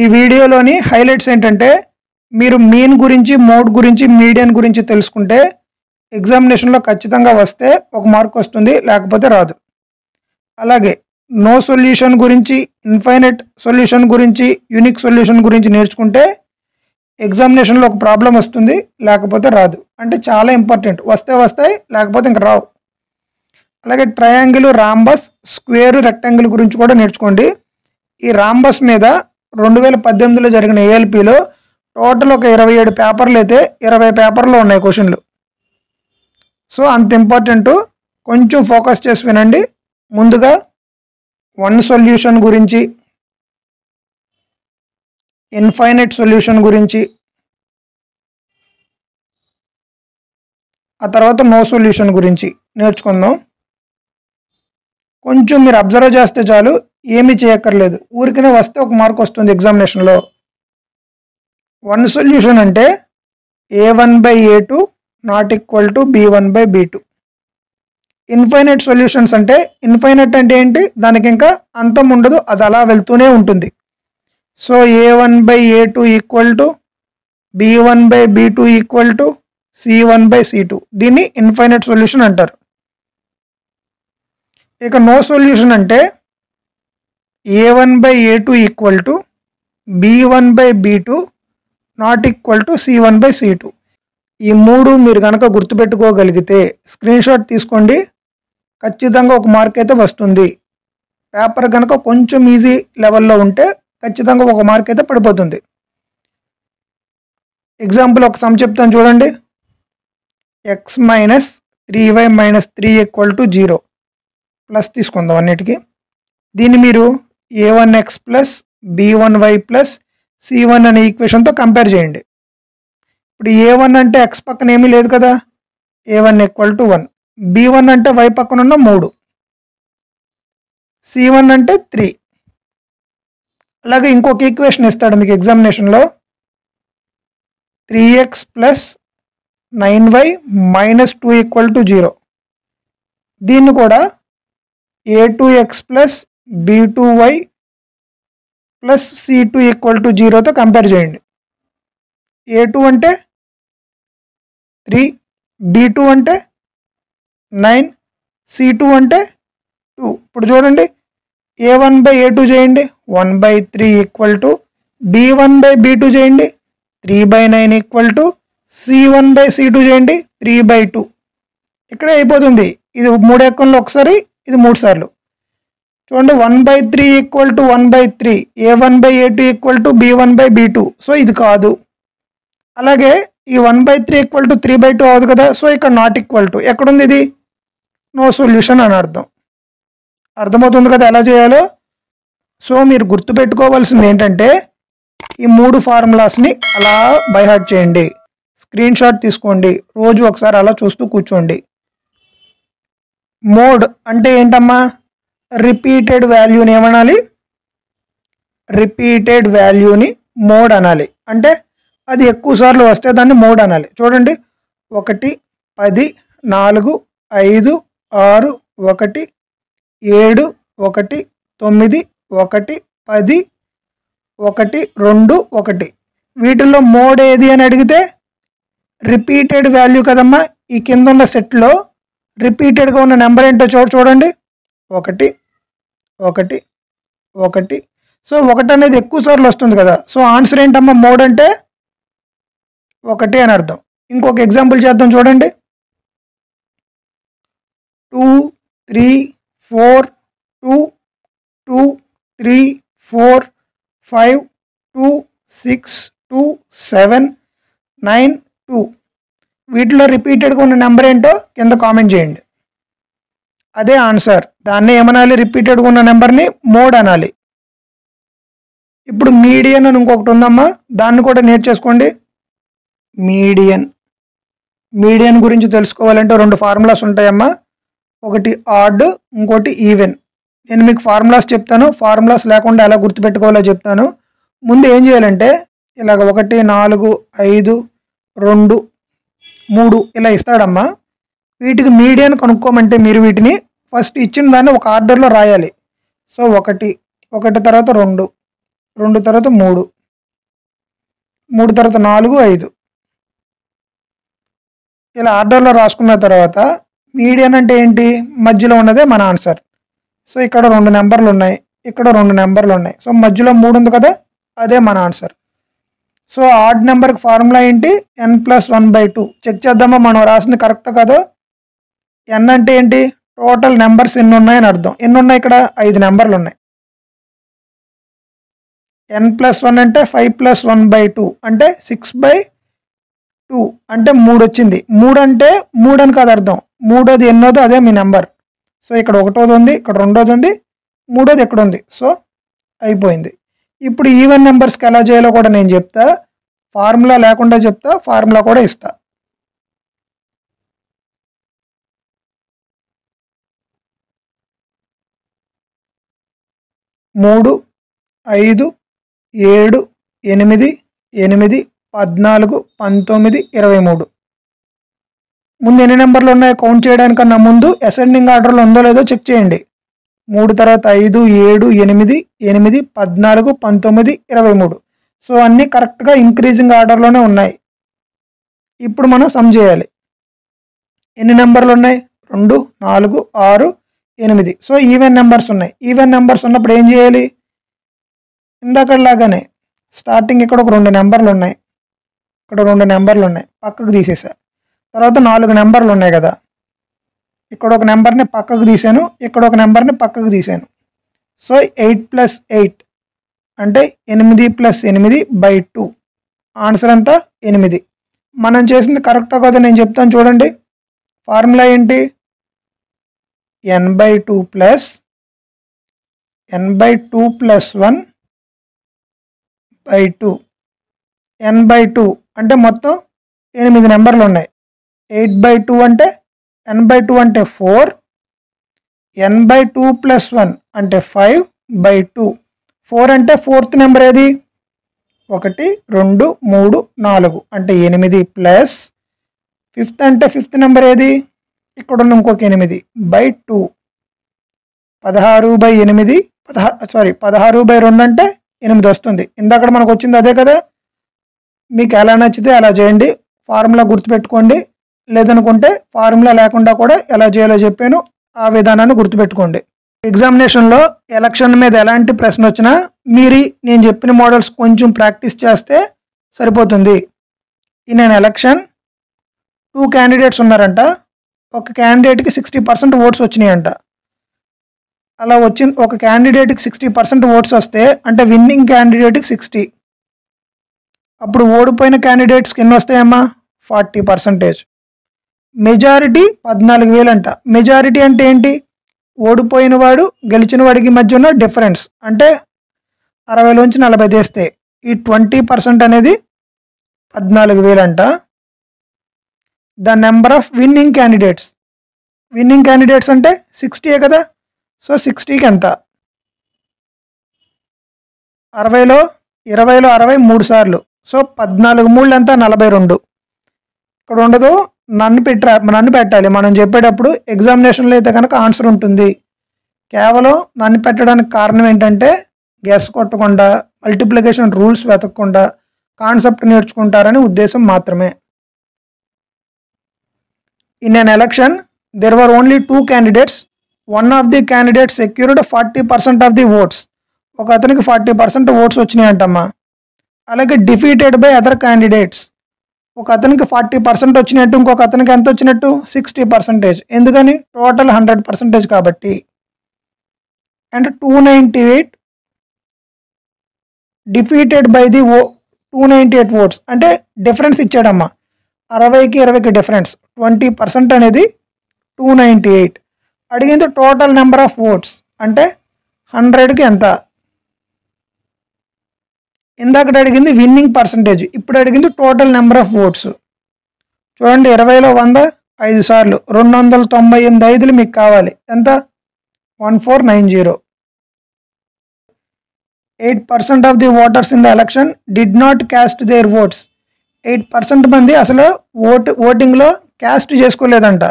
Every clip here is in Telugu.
ఈ వీడియోలోని హైలైట్స్ ఏంటంటే మీరు మీన్ గురించి, మోడ్ గురించి, మీడియన్ గురించి తెలుసుకుంటే ఎగ్జామినేషన్లో ఖచ్చితంగా వస్తే ఒక మార్క్ వస్తుంది, లేకపోతే రాదు. అలాగే నో సొల్యూషన్ గురించి, ఇన్ఫైనైట్ సొల్యూషన్ గురించి, యూనిక్ సొల్యూషన్ గురించి నేర్చుకుంటే ఎగ్జామినేషన్లో ఒక ప్రాబ్లం వస్తుంది, లేకపోతే రాదు. అంటే చాలా ఇంపార్టెంట్. వస్తే వస్తాయి, లేకపోతే ఇంక రావు. అలాగే ట్రయాంగిల్, రాంబస్, స్క్వేర్, రెక్టాంగిల్ గురించి కూడా నేర్చుకోండి. ఈ రాంబస్ మీద 2018లో జరిగిన ఏఎల్పిలో టోటల్ ఒక 27 పేపర్లు అయితే 20 పేపర్లో ఉన్నాయి క్వశ్చన్లు. సో అంత ఇంపార్టెంట్. కొంచెం ఫోకస్ చేసి వినండి. ముందుగా వన్ సొల్యూషన్ గురించి, ఇన్ఫైనైట్ సొల్యూషన్ గురించి, ఆ తర్వాత నో సొల్యూషన్ గురించి నేర్చుకుందాం. కొంచెం మీరు అబ్జర్వ్ చేస్తే చాలు, ఏమీ చేయక్కర్లేదు. ఊరికనే వస్తే ఒక మార్క్ వస్తుంది ఎగ్జామినేషన్లో. వన్ సొల్యూషన్ అంటే A1/A2 not equal to B1/B2. Infinite solutions అంటే, ఇన్ఫైనైట్ అంటే ఏంటి, దానికి ఇంకా అంతం ఉండదు, అది అలా వెళ్తూనే ఉంటుంది. So A1/A2 equal to B1/B2 equal to C1/C2. దీన్ని ఇన్ఫైనైట్ సొల్యూషన్ అంటారు. ఇక నో సొల్యూషన్ అంటే A1/A2 equal to B1/B2 not equal to C1/C2. ఈ మూడు మీరు కనుక గుర్తుపెట్టుకోగలిగితే స్క్రీన్ షాట్ తీసుకోండి, ఖచ్చితంగా ఒక మార్క్ అయితే వస్తుంది. పేపర్ కనుక కొంచెం ఈజీ లెవెల్లో ఉంటే ఖచ్చితంగా ఒక మార్క్ అయితే పడిపోతుంది. ఎగ్జాంపుల్ ఒక సమ్ చెప్తాను చూడండి. x - 3y - 3 = 0 ప్లస్ తీసుకుందాం అన్నిటికీ. దీన్ని మీరు a1x plus b1y plus c1 అనే ఈక్వేషన్తో కంపేర్ చేయండి. ఇప్పుడు a1 అంటే x పక్కన ఏమీ లేదు కదా, a1 = 1. b1 అంటే y పక్కన ఉన్న 3, c1 అంటే 3. అలాగే ఇంకొక ఈక్వేషన్ ఇస్తాడు మీకు ఎగ్జామినేషన్లో, 3x ప్లస్ 9y - 2 = 0. దీన్ని కూడా a2x plus b2y plus c2 = 0తో compare చేయండి. a2 అంటే 3, b2 అంటే 9, c2 అంటే 2. ఇప్పుడు చూడండి, a1/a2 చేయండి, 1/3 = b1/b2 చేయండి, 3/9 = c1/c2 చేయండి, 3/2. ఇక్కడే అయిపోతుంది. ఇది 3 ఎక్కంలో ఒకసారి, ఇది 3 సార్లు. చూడండి, 1/3 = 1/3, a1/a2 = b1/b2. సో ఇది కాదు. అలాగే ఈ 1/3 = 3/2 అవ్వదు కదా, సో ఇక్కడ నాట్ ఈక్వల్ టు ఎక్కడుంది, ఇది నో సొల్యూషన్ అని అర్థం. అర్థమవుతుంది కదా ఎలా చేయాలో. సో మీరు గుర్తుపెట్టుకోవాల్సింది ఏంటంటే ఈ 3 ఫార్ములాస్ని అలా బైహార్ట్ చేయండి, స్క్రీన్ షాట్ తీసుకోండి, రోజు ఒకసారి అలా చూస్తూ కూర్చోండి. మోడ్ అంటే ఏంటమ్మా, రిపీటెడ్ వాల్యూని ఏమనాలి, రిపీటెడ్ వాల్యూని మోడ్ అనాలి. అంటే అది ఎక్కువ సార్లు వస్తే దాన్ని మోడ్ అనాలి. చూడండి, 1, 10, 4, 5, 6, 1, 7, 1, 9, 1, 10, 1, 2, 1. వీటిల్లో మోడ్ ఏది అని అడిగితే రిపీటెడ్ వాల్యూ కదమ్మా. ఈ కింద ఉన్న సెట్లో రిపీటెడ్గా ఉన్న నెంబర్ ఏంటో చూడండి, 1, 1, 1. సో 1 అనేది ఎక్కువ సార్లు వస్తుంది కదా, సో ఆన్సర్ ఏంటమ్మా, మోడ్ అంటే 1 అని అర్థం. ఇంకొక ఎగ్జాంపుల్ చేద్దాం చూడండి. 2, 3, 4, 2, 2, 3, 4, 5, 2, 6, 2, 7, 9, 2. వీటిలో రిపీటెడ్గా ఉన్న నెంబర్ ఏంటో కింద కామెంట్ చేయండి. అదే ఆన్సర్. దాన్ని ఏమనాలి, రిపీటెడ్గా ఉన్న నెంబర్ని మోడ్ అనాలి. ఇప్పుడు మీడియన్ అని ఇంకొకటి ఉందమ్మా, దాన్ని కూడా నేర్చేసుకోండి. మీడియన్ గురించి తెలుసుకోవాలంటే 2 ఫార్ములాస్ ఉంటాయమ్మా, ఒకటి ఆడ్, ఇంకోటి ఈవెన్. నేను మీకు ఫార్ములాస్ చెప్తాను, ఫార్ములాస్ లేకుండా ఎలా గుర్తుపెట్టుకోవాలో చెప్తాను. ముందు ఏం చేయాలంటే ఇలాగ 1, 4, 5, 2, 3 ఇలా ఇస్తాడమ్మా. వీటికి మీడియన్ కనుక్కోమంటే మీరు వీటిని ఫస్ట్ ఇచ్చిన దాన్ని ఒక ఆర్డర్లో రాయాలి. సో 1 తర్వాత 2, 2 తర్వాత 3, 3 తర్వాత 4, 5 ఇలా ఆర్డర్లో రాసుకున్న తర్వాత మీడియన్ అంటే ఏంటి? మధ్యలో ఉన్నదే మన ఆన్సర్. సో ఇక్కడ 2 నెంబర్లు ఉన్నాయి, ఇక్కడ 2 నెంబర్లు ఉన్నాయి. సో మధ్యలో 3 ఉంది కదా, అదే మన ఆన్సర్. సో ఆడ్ నెంబర్కి ఫార్ములా ఏంటి? n+1/2. చెక్ చేద్దామా మనం రాసింది కరెక్ట్ కాదో? n అంటే ఏంటి? టోటల్ నెంబర్స్ ఎన్ని ఉన్నాయని అర్థం. ఎన్ని ఉన్నాయి ఇక్కడ? 5 నెంబర్లు ఉన్నాయి. n+1 అంటే 5+1/2 అంటే 6/2 అంటే 3 వచ్చింది. 3 అంటే 3 అని కాదు అర్థం, మూడోది ఎన్నోదో అదే మీ నెంబర్. సో ఇక్కడ ఒకటోది ఉంది, ఇక్కడ రెండోది ఉంది, మూడోది ఎక్కడ ఉంది. సో అయిపోయింది. ఇప్పుడు ఈవెన్ నెంబర్స్కి ఎలా చేయాలో కూడా నేను చెప్తా, ఫార్ములా లేకుండా చెప్తా, ఫార్ములా కూడా ఇస్తా. మూడు, 5, 7, 8, 8, 14, 19, 23. ముందు ఎన్ని నెంబర్లు ఉన్నాయో కౌంట్ చేయడానికన్నా ముందు అసెండింగ్ ఆర్డర్లో ఉందో లేదో చెక్ చేయండి. 3 తర్వాత 5, 7, 8, 8, 14, 19, 23. సో అన్నీ కరెక్ట్గా ఇంక్రీజింగ్ ఆర్డర్లోనే ఉన్నాయి. ఇప్పుడు మనం సమ్ చేయాలి. ఎన్ని నెంబర్లు ఉన్నాయి? 2, 4, 6, 8. సో ఈవెన్ నెంబర్స్ ఉన్నాయి. ఈవెన్ నెంబర్స్ ఉన్నప్పుడు ఏం చేయాలి? ఇందాకలాగానే స్టార్టింగ్ ఇక్కడ ఒక 2 నెంబర్లు ఉన్నాయి, ఇక్కడ 2 నెంబర్లు ఉన్నాయి, పక్కకు తీసేసా. తర్వాత 4 నెంబర్లు ఉన్నాయి కదా, ఇక్కడ ఒక నెంబర్ని పక్కకు తీసాను, ఇక్కడ ఒక నెంబర్ని పక్కకు తీసాను. సో 8 + 8 అంటే 8 + 8/2. ఆన్సర్ అంతా 8. మనం చేసింది కరెక్టా కాదో నేను చెప్తాను చూడండి. ఫార్ములా ఏంటి? n/2 + n/2 + 1/2. n/2 అంటే మొత్తం 8 నెంబర్లు ఉన్నాయి. 8/2 అంటే n/2 అంటే 4, n/2 + 1 అంటే 5/2. 4 అంటే ఫోర్త్ నెంబర్ ఏది? 1, 2, 3, 4 అంటే 8 ప్లస్ ఫిఫ్త్ అంటే ఫిఫ్త్ నెంబర్ ఏది? ఇక్కడ ఉన్న ఇంకొక 8/2. 16/8 16/2 అంటే 8 వస్తుంది. ఇందాక మనకు వచ్చింది అదే కదా. మీకు ఎలా నచ్చితే అలా చేయండి, ఫార్ములా గుర్తుపెట్టుకోండి. లేదనుకుంటే ఫార్ములా లేకుండా కూడా ఎలా చేయాలో చెప్పాను, ఆ విధానాన్ని గుర్తుపెట్టుకోండి. ఎగ్జామినేషన్లో ఎలక్షన్ మీద ఎలాంటి ప్రశ్న వచ్చినా మీరు నేను చెప్పిన మోడల్స్ కొంచెం ప్రాక్టీస్ చేస్తే సరిపోతుంది. ఇన్ అన్ ఎలక్షన్ 2 క్యాండిడేట్స్ ఉన్నారంట, ఒక క్యాండిడేట్కి 60% ఓట్స్ వచ్చినాయంట. అలా ఒక క్యాండిడేట్కి 60% ఓట్స్ వస్తే అంటే విన్నింగ్ క్యాండిడేట్కి 60. అప్పుడు ఓడిపోయిన క్యాండిడేట్స్కి ఎన్ని వస్తాయమ్మా? 40%. మెజారిటీ 14,000 అంట. మెజారిటీ అంటే ఏంటి? ఓడిపోయిన వాడు గెలిచిన వాడికి మధ్య ఉన్న డిఫరెన్స్. అంటే 60లోంచి 40 తీస్తే ఈ 20% అనేది 14,000 అంట. The number of winning candidates. Winnowing candidates అంటే 60 కదా. సో 60కి ఎంత? 20లో 60 3 సార్లు. సో 14 3 ఎంత? 42. ఇక్కడ ఉండదు, నన్ను పెట్టాలి. మనం చెప్పేటప్పుడు ఎగ్జామినేషన్లో అయితే కనుక ఆన్సర్ ఉంటుంది. కేవలం నన్ను పెట్టడానికి కారణం ఏంటంటే గెస్ కొట్టకుండా, మల్టిప్లికేషన్ రూల్స్ వెతకకుండా కాన్సెప్ట్ నేర్చుకుంటారని ఉద్దేశం మాత్రమే. In an election there were only 2 candidates. One of the candidates secured 40% of the votes. ఒక అతనికి 40% ఓట్స్ వచ్చినాయి అంటమ్మా. అలాగే డిఫీటెడ్ బై అదర్ క్యాండిడేట్స్. ఒక అతనికి 40% వచ్చినట్టు, ఇంకొక అతనికి ఎంత వచ్చినట్టు? 60%. ఎందుకని? టోటల్ 100% కాబట్టి. And 298 defeated by the 298 votes అంటే డిఫరెన్స్ ఇచ్చాడమ్మా. 60కి 20కి డిఫరెన్స్ 20% అనేది 298. అడిగింది టోటల్ నెంబర్ ఆఫ్ ఓట్స్ అంటే 100కి ఎంత? ఇందాక అడిగింది విన్నింగ్ పర్సంటేజ్, ఇప్పుడు అడిగింది టోటల్ నెంబర్ ఆఫ్ ఓట్స్. చూడండి, 20లో 100 5 సార్లు 298 ఐదులు మీకు కావాలి. ఎంత? 1490. 8% of the voters in the election did not caste there oats. 8% మంది అసలు ఓటింగ్లో క్యాస్ట్ చేసుకోలేదంట.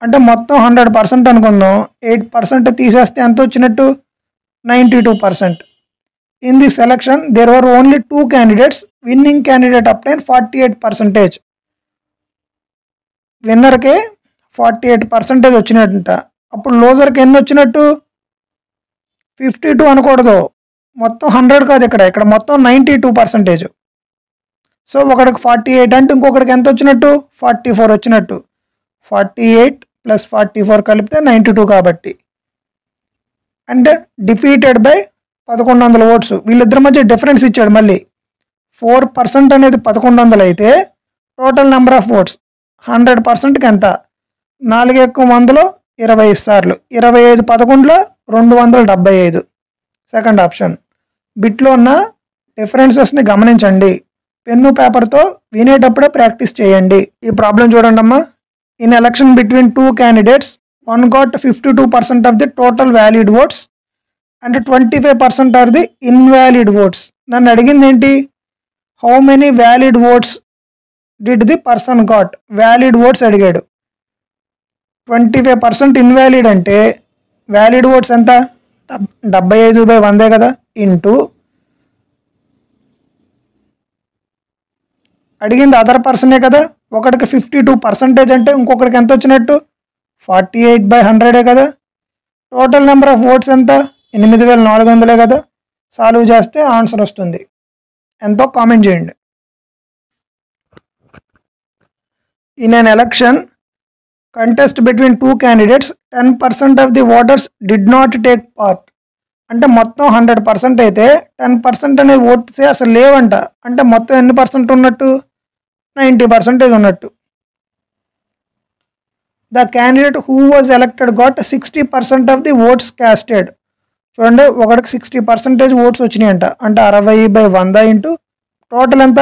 అంటే మొత్తం 100% అనుకుందాం. 8% తీసేస్తే ఎంత వచ్చినట్టు? 92%. In the selection, there were only 2 candidates. Winning candidate obtained 48%. విన్నర్కే 48% వచ్చినట్ట. అప్పుడు లోజర్కి ఎన్ని వచ్చినట్టు? 52 అనకూడదు, మొత్తం 100 కాదు, ఇక్కడ మొత్తం 92%. సో ఒకడికి 48 అంటే ఇంకొకటికి ఎంత వచ్చినట్టు? 44 వచ్చినట్టు. 48 + 44 కలిపితే 92 కాబట్టి. అంటే డిఫీటెడ్ బై 1100 ఓట్స్. వీళ్ళిద్దరి మధ్య డిఫరెన్స్ ఇచ్చాడు. మళ్ళీ 4% అనేది 1100 అయితే టోటల్ నెంబర్ ఆఫ్ ఓట్స్ 100%కి ఎంత? 4 ఎక్కువ 100లో 20 సార్లు 25 11లో 275. Second option. బిట్లో ఉన్న డిఫరెన్సెస్ని గమనించండి. పెన్ను పేపర్తో వినేటప్పుడే ప్రాక్టీస్ చేయండి. ఈ ప్రాబ్లం చూడండి అమ్మా. In election between 2 candidates, one got 52% of the total valid votes and 25% are the invalid votes. నన్ను అడిగింది ఏంటి? How many valid votes did the person got? Valid votes అడిగాడు. 25% ఇన్వాలిడ్ అంటే వ్యాలిడ్ ఓట్స్ ఎంత? 75/100 కదా, ఇంటూ అడిగింది అదర్ పర్సనే కదా, ఒకటికి 52% అంటే ఇంకొకటికి ఎంత వచ్చినట్టు? 48/100 కదా. టోటల్ నెంబర్ ఆఫ్ ఓట్స్ ఎంత? 8400 కదా. సాల్వ్ చేస్తే ఆన్సర్ వస్తుంది. ఎంతో కామెంట్ చేయండి. In an election contest between 2 candidates, 10% of the voters did not take part. అంటే మొత్తం 100% అయితే 10% అనే ఓట్సే అసలు లేవంట. అంటే మొత్తం ఎన్ని పర్సెంట్ ఉన్నట్టు? 90% ఉన్నట్టు. The candidate who was elected got 60% of the votes casted. చూడండి, ఒకటికి 60% ఓట్స్ వచ్చినాయంట. అంటే 60/100 ఇంటూ టోటల్ ఎంత?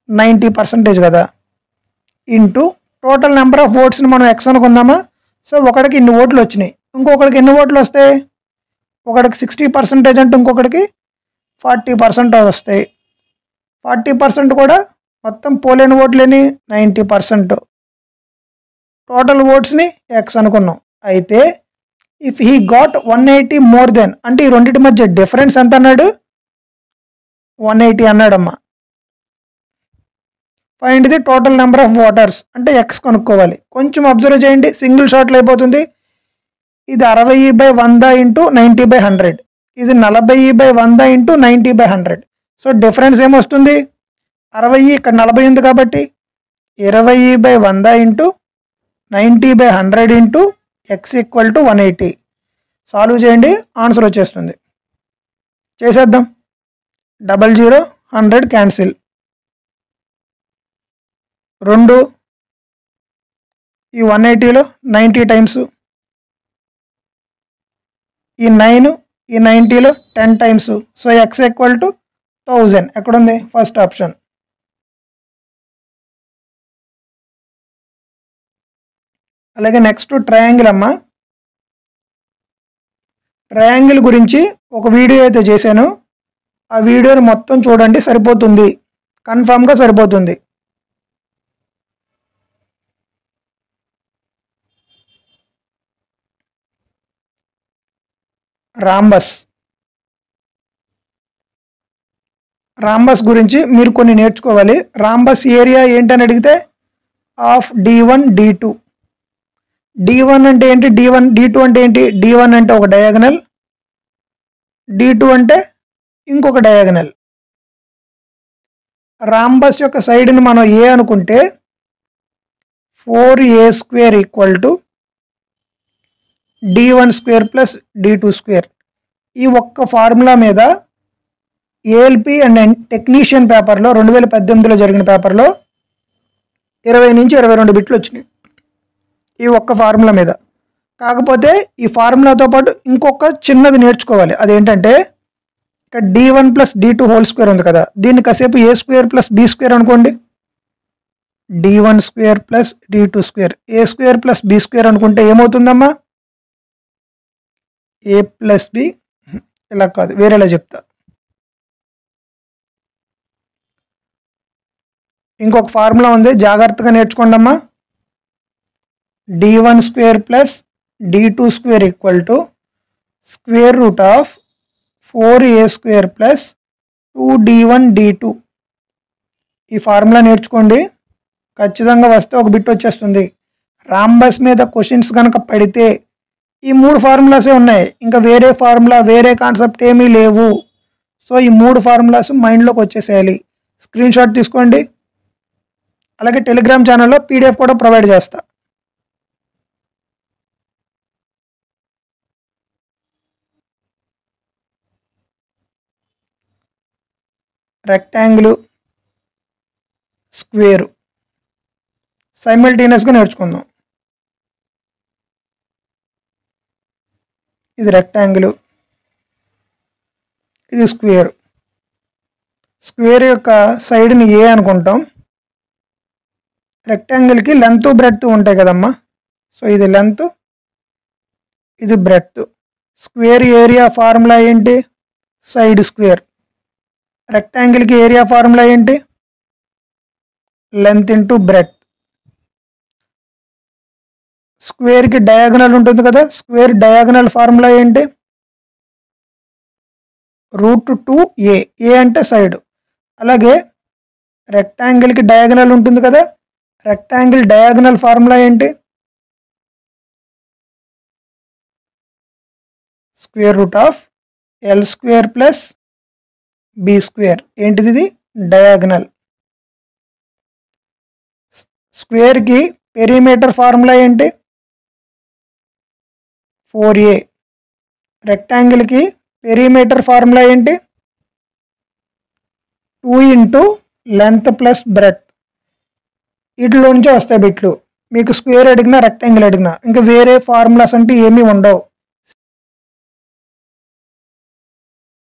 90% కదా, ఇంటూ టోటల్ నెంబర్ ఆఫ్ ఓట్స్ని మనం ఎక్స్ అనుకుందామా. సో ఒకటికి ఇన్ని ఓట్లు వచ్చినాయి, ఇంకొకటికి ఎన్ని ఓట్లు వస్తాయి? ఒకటికి 60% అంటే ఇంకొకటికి 40% వస్తాయి. 40% కూడా మొత్తం పోలేని ఓట్లేని 90%. టోటల్ ఓట్స్ని ఎక్స్ అనుకున్నాం. అయితే if he got 180 more then, అంటే ఈ రెండింటి మధ్య డిఫరెన్స్ ఎంత అన్నాడు? 180 అన్నాడమ్మా. Find the total number of voters అంటే ఎక్స్ కనుక్కోవాలి. కొంచెం అబ్జర్వ్ చేయండి, సింగిల్ షాట్లో అయిపోతుంది. ఇది 60/100 ఇంటూ 90/100, ఇది 40/100 ఇంటూ 90/100. సో డిఫరెన్స్ ఏమొస్తుంది? 60, ఇక్కడ 40 ఉంది కాబట్టి 20/100 into 90/100 into X equal to 180. Solve చేయండి, ఆన్సర్ వచ్చేస్తుంది. చేసేద్దాం. 00 100 క్యాన్సిల్. 2 ఈ 180లో 90 టైమ్స్, ఈ 9 ఈ 90లో 10 times. So X equal to 1000. ఎక్కడుంది? First option. అలాగే నెక్స్ట్ ట్రయాంగిల్ అమ్మా. ట్రయాంగిల్ గురించి ఒక వీడియో అయితే చేశాను. ఆ వీడియోని మొత్తం చూడండి, సరిపోతుంది, కన్ఫామ్గా సరిపోతుంది. రాంబస్ గురించి మీరు కొన్ని నేర్చుకోవాలి. రాంబస్ ఏరియా ఏంటని అడిగితే ఆఫ్ D1 D2. D1 అంటే ఏంటి? D1 D2 అంటే ఏంటి? D1 అంటే ఒక డయాగనల్, D2 అంటే ఇంకొక డయాగనల్. రాంబస్ యొక్క సైడ్ని మనం ఏ అనుకుంటే 4a² equal to D1² plus D2². ఈ ఒక్క ఫార్ములా మీద ఏఎల్పి అండ్ టెక్నీషియన్ పేపర్లో 2018లో జరిగిన పేపర్లో 20 నుంచి 22 బిట్లు వచ్చినాయి ఈ ఒక్క ఫార్ములా మీద. కాకపోతే ఈ ఫార్ములాతో పాటు ఇంకొక చిన్నది నేర్చుకోవాలి. అదేంటంటే ఇక్కడ D1 ప్లస్ D2² ఉంది కదా, దీన్ని కాసేపు a² ప్లస్ b² అనుకోండి. D1² plus D2², a² plus b² అనుకుంటే ఏమవుతుందమ్మా? a plus b. ఇలా కాదు, వేరేలా చెప్తా. ఇంకొక ఫార్ములా ఉంది, జాగ్రత్తగా నేర్చుకోండి అమ్మా. D1² plus D2² equal to square root of 4a² plus 2d1d2. ఈ ఫార్ములా నేర్చుకోండి, ఖచ్చితంగా వస్తే ఒక బిట్ వచ్చేస్తుంది. రాంబస్ మీద క్వశ్చన్స్ కనుక పడితే ఈ 3 ఫార్ములాసే ఉన్నాయి, ఇంకా వేరే ఫార్ములా వేరే కాన్సెప్ట్ ఏమీ లేవు. సో ఈ 3 ఫార్ములాస్ మైండ్లోకి వచ్చేసేయాలి. స్క్రీన్ షాట్ తీసుకోండి. అలాగే టెలిగ్రామ్ ఛానల్లో పీడిఎఫ్ కూడా ప్రొవైడ్ చేస్తా. రెక్టాంగిల్, స్క్వేర్ సైమల్టేనియస్గా నేర్చుకుందాం. ఇది రెక్టాంగిల్, ఇది స్క్వేర్. స్క్వేర్ యొక్క సైడ్ని ఏ అనుకుంటాం. రెక్టాంగిల్కి లెంత్ బ్రెడ్త్ ఉంటాయి కదమ్మా. సో ఇది లెంత్, ఇది బ్రెడ్త్. స్క్వేర్ ఏరియా ఫార్ములా ఏంటి? Side square. రెక్టాంగిల్కి ఏరియా ఫార్ములా ఏంటి? Length into breadth. స్క్వేర్కి డయాగనల్ ఉంటుంది కదా, స్క్వేర్ డయాగనల్ ఫార్ములా ఏంటి? √2a. ఏ అంటే సైడ్. అలాగే రెక్టాంగిల్కి డయాగనల్ ఉంటుంది కదా, రెక్టాంగిల్ డయాగనల్ ఫార్ములా ఏంటి? √L² plus b². ఏంటిది? ఇది డయాగనల్. స్క్వేర్కి పెరిమీటర్ ఫార్ములా ఏంటి? 4a. రెక్టాంగిల్కి పెరిమీటర్ ఫార్ములా ఏంటి? 2 ఇంటూ లెంత్ ప్లస్ బ్రెడ్త్. వీటిలో నుంచే వస్తాయి బిట్లు. మీకు స్క్వేర్ అడిగినా రెక్టాంగిల్ అడిగినా ఇంకా వేరే ఫార్ములాస్ అంటే ఏమీ ఉండవు.